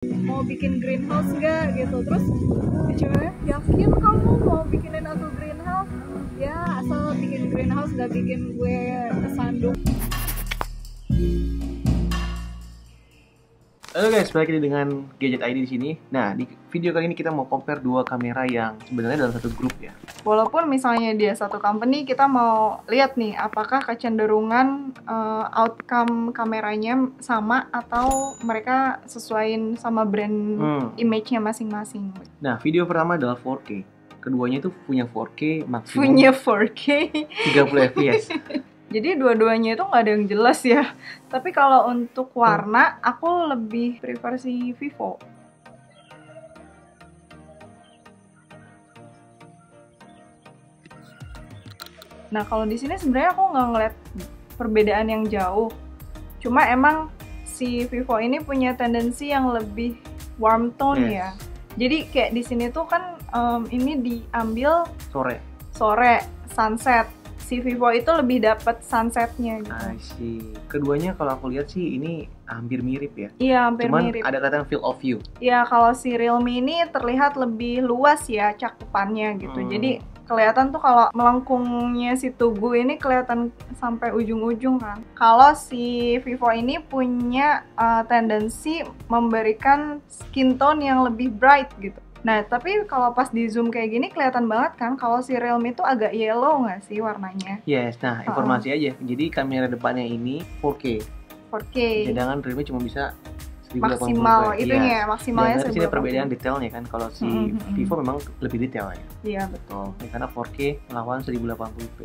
mau bikin greenhouse nggak gitu. Terus ceweknya, yakin kamu mau bikinin aku greenhouse? Ya asal bikin greenhouse gak bikin gue kesandung. Halo guys, balik lagi dengan Gadget ID di sini. Nah, di video kali ini kita mau compare dua kamera yang sebenarnya dalam satu grup ya. Walaupun misalnya dia satu company, kita mau lihat nih apakah kecenderungan outcome kameranya sama atau mereka sesuaiin sama brand image-nya masing-masing. Nah, video pertama adalah 4K. Keduanya itu punya 4K maksimum Punya 4K 30 fps. Jadi dua-duanya itu nggak ada yang jelas ya. Tapi kalau untuk warna, aku lebih prefer si Vivo. Nah kalau di sini sebenarnya aku nggak ngeliat perbedaan yang jauh. Cuma emang si Vivo ini punya tendensi yang lebih warm tone ya. Jadi kayak di sini tuh kan ini diambil sore, sunset. Si Vivo itu lebih dapat sunsetnya gitu. I see. Keduanya kalau aku lihat sih ini hampir mirip ya. Iya, hampir cuman mirip. Ada kata field of view. Iya, kalau si Realme ini terlihat lebih luas ya cakupannya gitu. Jadi kelihatan tuh kalau melengkungnya si tugu ini kelihatan sampai ujung-ujung kan. Kalau si Vivo ini punya tendensi memberikan skin tone yang lebih bright gitu. Nah, tapi kalau pas di zoom kayak gini kelihatan banget kan kalau si Realme itu agak yellow nggak sih warnanya? Yes, nah informasi aja. Jadi kamera depannya ini 4K. 4K. Sedangkan Realme cuma bisa 1080p. Maksimal itunya, maksimalnya 1080p. Dan dari sini perbedaan detailnya kan. Kalau si Vivo memang lebih detail ya. Iya, betul. Ya, karena 4K melawan 1080p.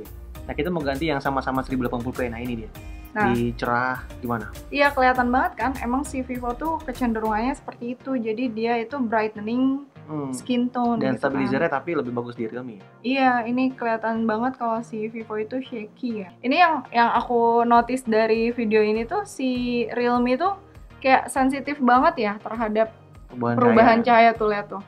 Nah, kita mau ganti yang sama-sama 1080p. Nah, ini dia. Nah, di cerah gimana? Iya, kelihatan banget kan. Emang si Vivo tuh kecenderungannya seperti itu. Jadi dia itu brightening skin tone dan gitu stabilizernya kan. tapi lebih bagus di Realme. Iya, ini kelihatan banget kalau si Vivo itu shaky ya. Ini yang aku notice dari video ini tuh si Realme tuh kayak sensitif banget ya terhadap perubahan cahaya tuh, lihat tuh.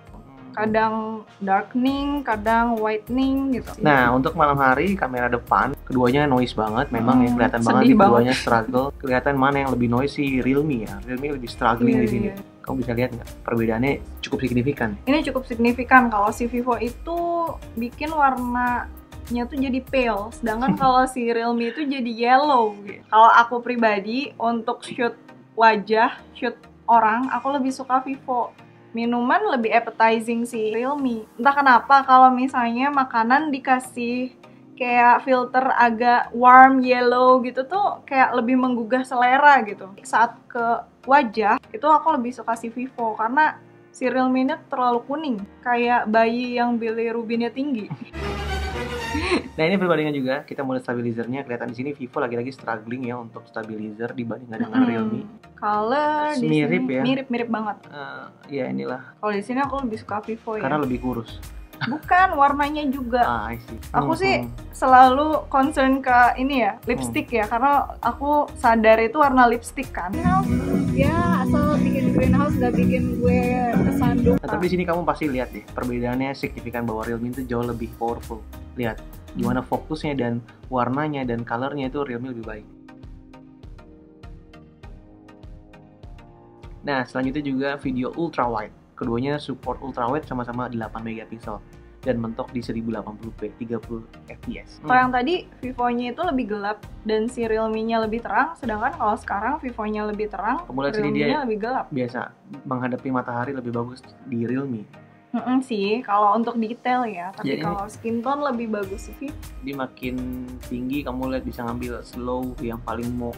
Kadang darkening, kadang whitening gitu. Nah, untuk malam hari kamera depan keduanya noise banget, memang ya kelihatan banget di keduanya struggle. Kelihatan mana yang lebih noise si Realme ya. Realme lebih struggling di sini. Kamu bisa lihat nggak perbedaannya cukup signifikan? Ini cukup signifikan. Kalau si Vivo itu bikin warnanya tuh jadi pale, sedangkan kalau si Realme itu jadi yellow. Kalau aku pribadi untuk shoot wajah, shoot orang, aku lebih suka Vivo. Minuman lebih appetizing si Realme. Entah kenapa kalau misalnya makanan dikasih kayak filter agak warm yellow gitu tuh kayak lebih menggugah selera gitu. Saat ke wajah itu aku lebih suka si Vivo karena si Realme-nya terlalu kuning, kayak bayi yang bilirubinnya tinggi. Nah, ini perbandingan juga, kita mulai stabilizernya. Kelihatan di sini Vivo lagi-lagi struggling ya untuk stabilizer dibandingkan dengan Realme. Color di mirip sini ya. Mirip banget. Ya inilah. Kalau di sini aku lebih suka Vivo ya. Karena lebih kurus. Bukan, warnanya juga. I see. Aku sih selalu concern ke ini ya, lipstick ya, karena aku sadar itu warna lipstick kan. Ya, asal bikin greenhouse gak bikin gue kesandung. Nah, tapi di sini kamu pasti lihat deh, perbedaannya signifikan bahwa Realme itu jauh lebih powerful. Lihat gimana fokusnya dan warnanya dan colornya itu Realme lebih baik. Nah, selanjutnya juga video ultra wide. Keduanya support ultra wide sama-sama 8 megapiksel dan mentok di 1080p 30 fps. Kalau yang tadi Vivo-nya itu lebih gelap dan si Realme-nya lebih terang, sedangkan kalau sekarang Vivo-nya lebih terang, Realme-nya lebih gelap. Biasa menghadapi matahari lebih bagus di Realme. Sih, kalau untuk detail ya, tapi kalau skin tone lebih bagus sih Vivo. Dia makin tinggi, kamu lihat bisa ngambil slow yang paling mau.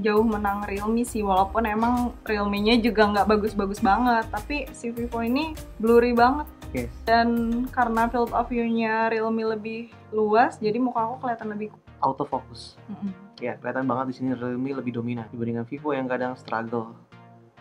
Jauh menang Realme sih, walaupun emang Realme-nya juga nggak bagus-bagus banget, tapi si Vivo ini blurry banget. Dan karena field of view-nya Realme lebih luas, jadi muka aku kelihatan lebih autofocus. Ya, kelihatan banget di sini Realme lebih dominan dibandingkan Vivo yang kadang struggle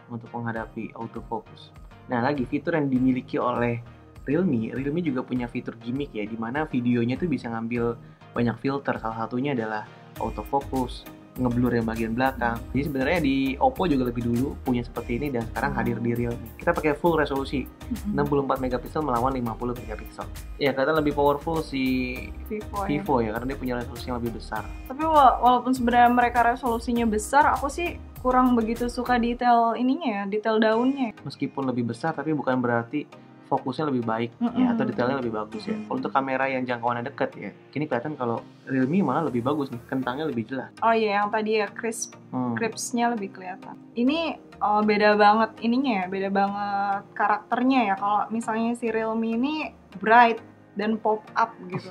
untuk menghadapi autofocus. Nah, lagi fitur yang dimiliki oleh Realme juga punya fitur gimmick ya, dimana videonya tuh bisa ngambil banyak filter. Salah satunya adalah autofocus, ngeblur yang bagian belakang. Jadi sebenarnya di Oppo juga lebih dulu punya seperti ini dan sekarang hadir di Realme. Kita pakai full resolusi 64 megapiksel melawan 50 megapiksel. Ya kelihatan lebih powerful si Vivo ya, karena dia punya resolusi yang lebih besar. Tapi walaupun sebenarnya mereka resolusinya besar, aku sih kurang begitu suka detail ininya ya, detail daunnya. Meskipun lebih besar tapi bukan berarti fokusnya lebih baik ya, atau detailnya lebih bagus ya. Kalau untuk kamera yang jangkauannya dekat ya, kini kelihatan kalau Realme malah lebih bagus nih, kentangnya lebih jelas. Oh iya, yang tadi ya crispsnya lebih kelihatan. Ini beda banget ininya ya, beda banget karakternya ya. Kalau misalnya si Realme ini bright dan pop up gitu.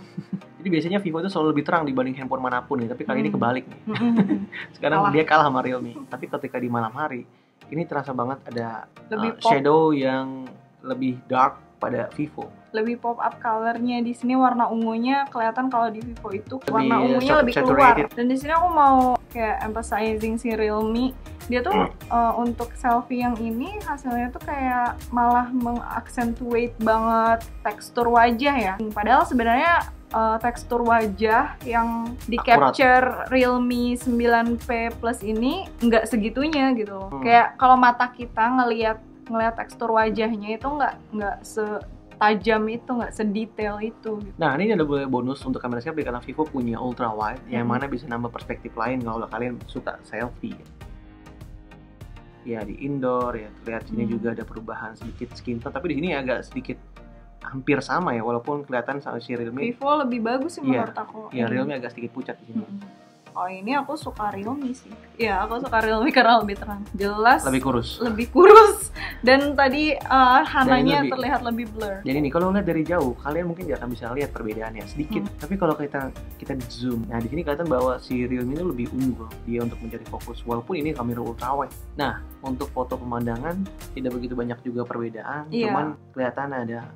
Jadi biasanya Vivo itu selalu lebih terang dibanding handphone manapun nih, tapi kali ini kebalik nih. Sekarang dia kalah sama Realme. Tapi ketika di malam hari, ini terasa banget ada shadow yang lebih dark pada Vivo. Lebih pop up colornya di sini, warna ungunya kelihatan. Kalau di Vivo itu warna ungunya lebih keluar. Dan di sini aku mau kayak emphasizing si Realme. Dia tuh untuk selfie yang ini hasilnya tuh kayak malah mengaccentuate banget tekstur wajah ya. Padahal sebenarnya tekstur wajah yang di capture Realme 9P Plus ini nggak segitunya gitu. Kayak kalau mata kita ngelihat tekstur wajahnya itu nggak setajam itu, nggak sedetail itu. Nah ini ada bonus untuk kamera selfie karena Vivo punya ultra wide yang mana bisa nambah perspektif lain kalau kalian suka selfie. Ya di indoor ya, lihat sini juga ada perubahan sedikit skin tone, tapi di sini agak sedikit hampir sama ya, walaupun kelihatan sama si Realme. Vivo lebih bagus sih menurut aku. Iya, Realme agak sedikit pucat di sini. Oh ini aku suka Realme sih. Ya aku suka Realme karena lebih terang, jelas, lebih kurus, dan tadi Hananya terlihat lebih blur. Jadi nih kalau lihat dari jauh kalian mungkin tidak akan bisa lihat perbedaannya sedikit. Tapi kalau kita zoom, nah di sini kelihatan bahwa si Realme itu lebih unggul dia untuk mencari fokus, walaupun ini kamera ultra wide. Nah untuk foto pemandangan tidak begitu banyak juga perbedaan, cuman kelihatan ada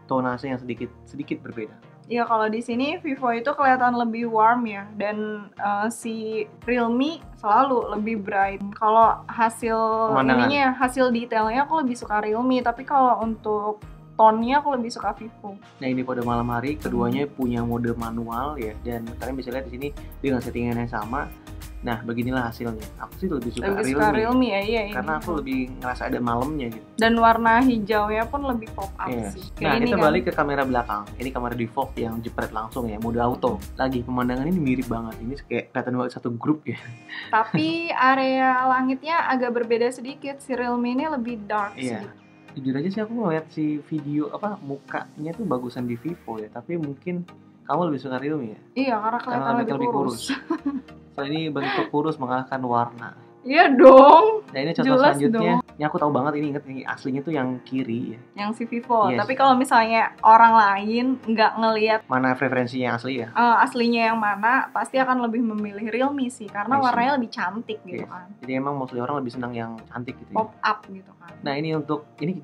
tonase yang sedikit berbeda. Iya, kalau di sini Vivo itu kelihatan lebih warm ya, dan si Realme selalu lebih bright. Kalau hasil ininya, hasil detailnya aku lebih suka Realme, tapi kalau untuk tone-nya aku lebih suka Vivo. Nah ini pada malam hari keduanya punya mode manual ya, dan kalian bisa lihat di sini dengan settingan yang sama. Nah beginilah hasilnya. Aku sih lebih suka Realme ya, iya. Karena aku lebih ngerasa ada malamnya gitu. Dan warna hijaunya pun lebih pop up sih. Nah kita balik ke kamera belakang. Ini kamera default yang jepret langsung ya, mode auto. Lagi pemandangan ini mirip banget. Ini kayak kelihatan banget satu grup ya. Tapi area langitnya agak berbeda sedikit. Si Realme ini lebih dark sih. Jujur aja sih aku ngeliat si video mukanya tuh bagusan di Vivo ya. Tapi mungkin kamu lebih suka Realme ya? Iya, karena kelihatan lebih kurus. So ini bentuk kurus mengalahkan warna. Iya dong. Nah ini contoh selanjutnya. Ini aku tahu banget, ini inget ini aslinya tuh yang kiri ya. Yang si Vivo. Tapi kalau misalnya orang lain nggak ngelihat mana preferensinya yang asli ya? Aslinya yang mana, pasti akan lebih memilih Realme sih, karena warnanya lebih cantik gitu kan. Jadi emang mostly orang lebih senang yang cantik gitu. Pop up gitu kan. Nah ini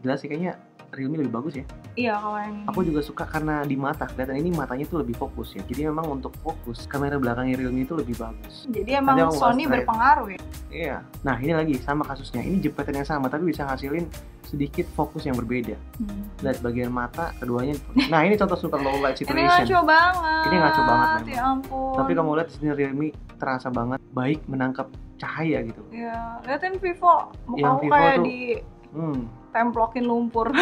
jelas sih kayaknya Realme lebih bagus ya. Iya kalau yang ini. Aku juga suka karena di mata kelihatan ini matanya tuh lebih fokus ya. Jadi memang untuk fokus kamera belakangnya Realme itu lebih bagus. Jadi emang Sony berpengaruh ya. Iya. Nah ini lagi sama kasusnya. Ini jepretan yang sama tapi bisa ngasilin sedikit fokus yang berbeda. Lihat bagian mata keduanya. Nah ini contoh super low light situation. Ini ngaco banget. Ini ngaco banget memang. Ya ampun. Tapi kamu lihat di sini Realme terasa banget baik menangkap cahaya gitu. Iya. Lihatin Vivo. Muka kayak di templokin lumpur.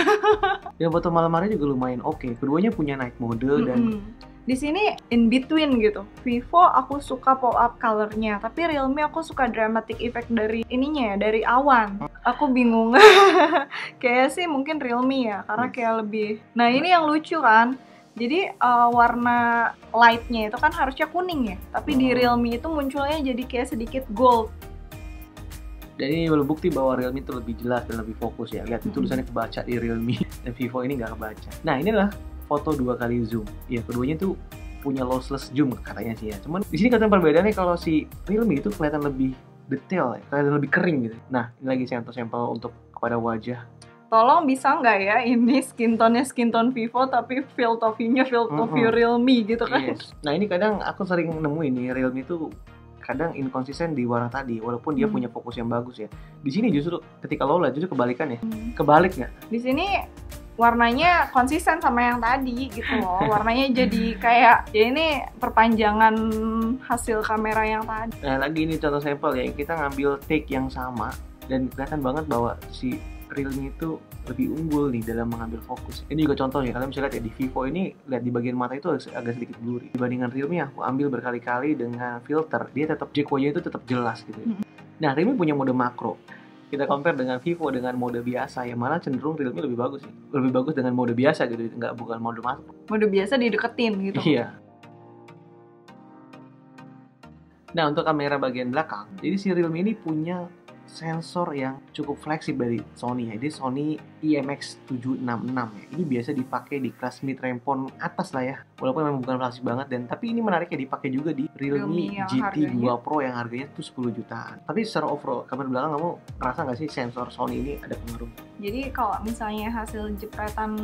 Ya foto malam hari juga lumayan oke. Keduanya punya night mode dan di sini in between gitu. Vivo aku suka pop up colornya, tapi Realme aku suka dramatic effect dari ininya ya, dari awan. Aku bingung. Kayak sih mungkin Realme ya, karena kayak lebih. Nah ini yang lucu kan. Jadi warna lightnya itu kan harusnya kuning ya, tapi di Realme itu munculnya jadi kayak sedikit gold. Dan ini bukti bahwa Realme itu lebih jelas dan lebih fokus ya. Lihat itu tulisannya kebaca di Realme dan Vivo ini nggak kebaca. Nah inilah foto 2 kali zoom. Ya keduanya tuh punya lossless zoom katanya sih ya. Cuman di sini kelihatan perbedaannya kalau si Realme itu kelihatan lebih detail ya, kelihatan lebih kering gitu. Nah ini lagi sampel untuk kepada wajah. Tolong bisa nggak ya ini skin tone Vivo tapi field of view-nya field of view Realme gitu kan? Nah ini kadang aku sering nemuin nih Realme itu kadang inkonsisten di warna tadi, walaupun dia punya fokus yang bagus ya. Di sini justru ketika lo lihat justru kebalikan ya. Kebalik nggak? Di sini warnanya konsisten sama yang tadi gitu loh. Warnanya jadi kayak ya ini perpanjangan hasil kamera yang tadi. Nah lagi ini contoh sampel ya, kita ngambil take yang sama dan kelihatan banget bahwa si Realme itu lebih unggul nih dalam mengambil fokus. Ini juga contoh ya, kalian bisa lihat ya di Vivo ini, lihat di bagian mata itu agak sedikit blurry. Dibandingkan Realme aku ambil berkali-kali dengan filter, dia tetap jack wajahnya itu tetap jelas gitu ya. Nah Realme punya mode makro. Kita compare dengan Vivo dengan mode biasa, yang malah cenderung Realme lebih bagus sih. Lebih bagus dengan mode biasa gitu, bukan mode makro. Mode biasa dideketin gitu. Iya. Nah untuk kamera bagian belakang, jadi si Realme ini punya sensor yang cukup fleksibel dari Sony ya. Ini Sony IMX766 ya. Ini biasa dipakai di kelas mid range phone atas lah ya. Walaupun memang bukan flagship banget, dan tapi ini menariknya dipakai juga di Realme GT 2 Pro yang harganya tuh 10 jutaan. Tapi secara overall kamera belakang, kamu ngerasa nggak sih sensor Sony ini ada pengaruh? Jadi kalau misalnya hasil jepretan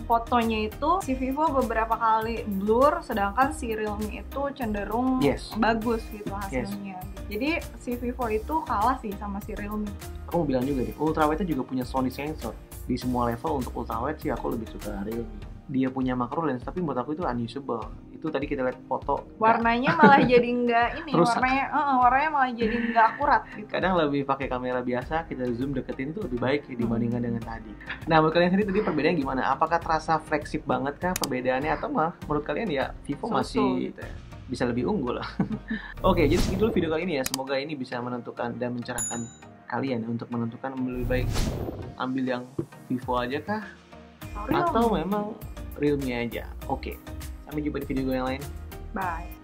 fotonya itu si Vivo beberapa kali blur, sedangkan si Realme itu cenderung bagus gitu hasilnya. Jadi si Vivo itu kalah sih sama si Realme. Aku mau bilang juga deh, ultrawide juga punya Sony sensor. Di semua level untuk ultrawide sih aku lebih suka Realme. Dia punya macro lens, tapi menurut aku itu unusable. Itu tadi kita lihat foto, warnanya malah jadi nggak ini, warnanya malah jadi nggak akurat gitu. Kadang lebih pakai kamera biasa, kita zoom deketin itu lebih baik dibandingkan dengan tadi. Nah menurut kalian sendiri tadi perbedaannya gimana? Apakah terasa flagship banget kah perbedaannya, atau malah menurut kalian ya Vivo masih gitu ya, bisa lebih unggul lah? Oke, jadi segitu dulu video kali ini ya. Semoga ini bisa menentukan dan mencerahkan kalian untuk menentukan lebih baik ambil yang Vivo aja kah, atau memang Realme aja. Oke, sampai jumpa di video yang lain. Bye.